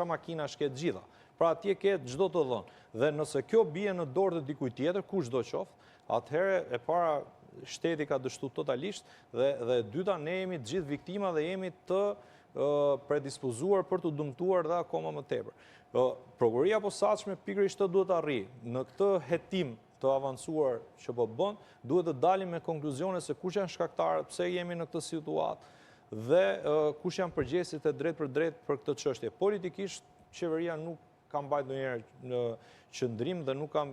makina shket gjitha. Pra atje ke çdo të dhënë. Dhe nëse kjo bie në dorë të dikujt tjetër, kushdo qoftë, atëherë e para shteti ka dështu totalisht dhe dyta ne jemi të gjithë viktima dhe jemi të predispozuar për të dëmtuar dhe akoma më tepër. Prokuroria posaçme pikërisht të duhet të arrijë në këtë hetim të avancuar që po bën, duhet të dalim me konkluzione se kush janë shkaktarët, pse jemi në këtë situatë dhe kush janë përgjegjësit e drejt për drejt për këtë çështje. Politikisht qeveria nuk ka mbajtur ndonjëherë në qëndrim dhe nuk kam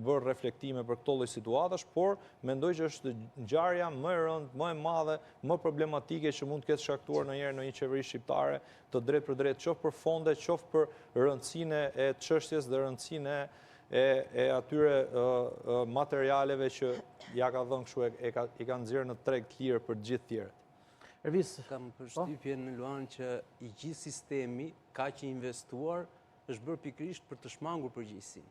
bërë reflektime për këto lloj situatash, por mendoj që është ngjarja më e rëndë, më e madhe, më problematike që mund të ketë shkaktuar ndonjëherë në një qeveri shqiptare të drejt për drejt, qoftë për fonde, qoftë për rëndësinë e çështjes dhe rëndësinë e atyre materialeve që ja ka dhënë kështu i kanë nxjerrë në treg të lirë për të gjithë tjerët. Ervis, kam përshtypjen në Luan që i gjithë sistemi ka që investuar është bërë pikërisht për të shmangur përgjegjësinë.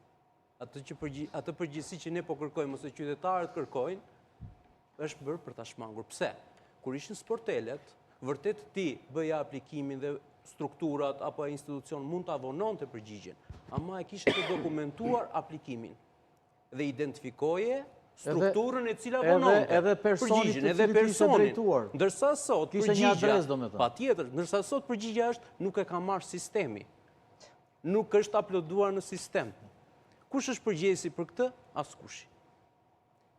Atë përgjegjësi që ne po kërkojmë ose qytetarët kërkojnë, është bërë për ta shmangur. Pse? Kur ishin sportelet, vërtet ti bëja aplikimin dhe strukturat apo institucion mund të avononte përgjigjen, ama e kishte të dokumentuar aplikimin dhe identifikoje strukturën e cila avononte përgjigjen, edhe personin. Ndërsa sot përgjigja, patjetër, ndërsa sot përgjigja është nuk e ka marrë sistemi. Nuk është uploaduar në sistem. Kush është përgjegjësi për këtë? Askush.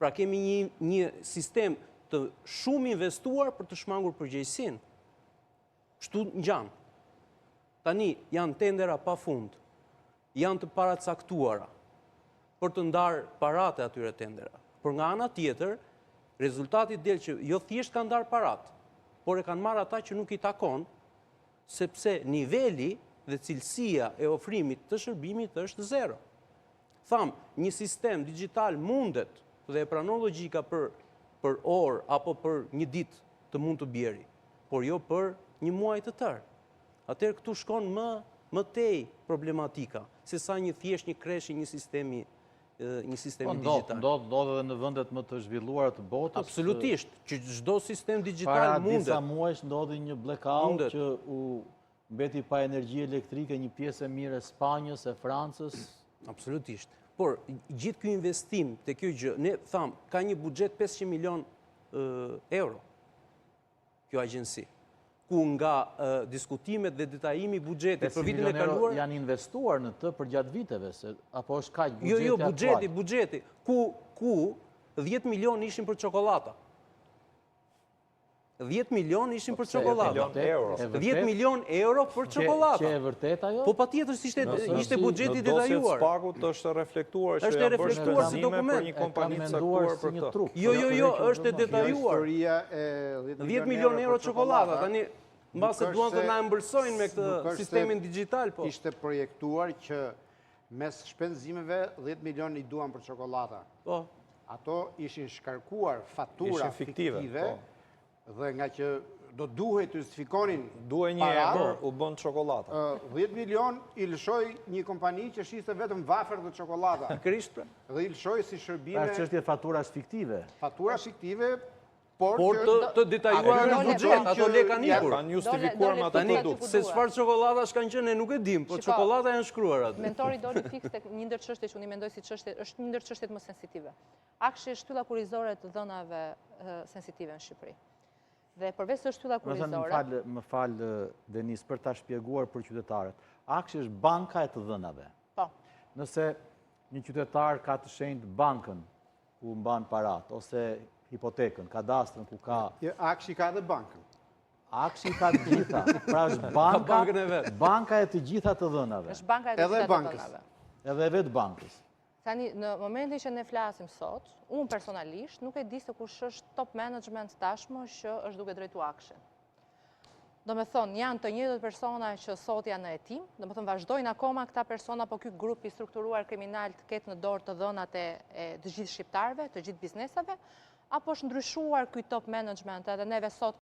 Pra kemi një sistem të shumë investuar për të shmangur përgjegjësinë. Kështu ngjan. Tani janë tendera pafund, janë të paracaktuara për të ndarë paratë atyre tendera. Por nga ana tjetër, rezultati del që jo thjesht kanë ndarë paratë, por e kanë marrë ata që nuk i takon, sepse niveli dhe cilësia e ofrimit të shërbimit është zero. Tham, një sistem digital mundet dhe e pranon logjika për orë apo për një ditë të mund të bjeri, por jo për një muaj të tërë. Atëherë këtu shkon më tej problematika, se sa një thjesht një kreshi një sistemi digital. Ndodh edhe në vendet më të zhvilluara të botës. Absolutisht, që çdo sistem digital mundet. Para disa muajsh ndodhi një blackout që u mbeti pa energji elektrike një pjesë e mirë e Spanjës, e Francës. Absolutisht. Por, gjithë kjo investim të kjo gjë, ne tham, ka një buxhet 500 milion euro, kjo agjensi, ku nga diskutimet dhe detajimi buxhetit për vitin e kaluar... janë investuar në të për gjatë viteve, apo është kaq buxheti aktual? Jo, buxheti, ku 10 milion ishin për çokoladë. 10 milion ishin për çokoladë. 10 milion euro për çokoladë. Që e vërtet ajo? Po patjetër ishte buxheti detajuar. Në dosjet Spakut është reflektuar që janë bërë shpenzime për një kompani të caktuar për këtë. Jo, është e detajuar. 10 milion euro çokoladë. Tani mbase duan të na ëmbëlsojnë me këtë sistemin digjital, po. Ishte projektuar që mes shpenzimeve 10 milion i duan për çokoladë. Po. Ato ishin shkarkuar fatura fiktive. Dhe nga që do duhet të justifikonin duhet një euro u bën çokoladë. 10 milion i lëshoi një kompani që shiste vetëm vafer dhe çokoladë. Dhe i lëshoi si shërbime... Pra çështje faturash fiktive. Faturash fiktive, por të detajuara në buxhet, ato le kanë ikur. Kanë justifikuar me ato produkt. Se çfarë çokoladash kanë qenë nuk e dim, por çokolada janë shkruar aty. Mentori doli fiks tek një ndër çështje që unë mendoj si çështje, është një ndër çështjet më sensitive. Akshi është shtylla kurrizore të dhënave sensitive në Shqipëri. Dhe përveç së shtylla kurrizore... Më fal, Denis, për ta shpjeguar për qytetarët. Akshi është banka e të dhënave. Po. Nëse një qytetar ka të shenjtë bankën ku mban parat, ose hipotekën, kadastrën ku ka... Akshi ka edhe bankën. Akshi ka të gjitha. Pra është banka e të gjitha të dhënave. Është banka e të gjitha të dhënave. Edhe vetë bankës. Tani, në momentin që ne flasim sot, unë personalisht nuk e di se kush është top management tashmë që është duke drejtu akshin. Do me thonë, janë të njëjtët persona që sot janë në hetim, do me thonë, vazhdojnë akoma këta persona, po ky grup i strukturuar kriminal të ketë në dorë të dhënat e të gjithë shqiptarëve, të gjithë biznesave, apo është ndryshuar ky top management edhe neve sot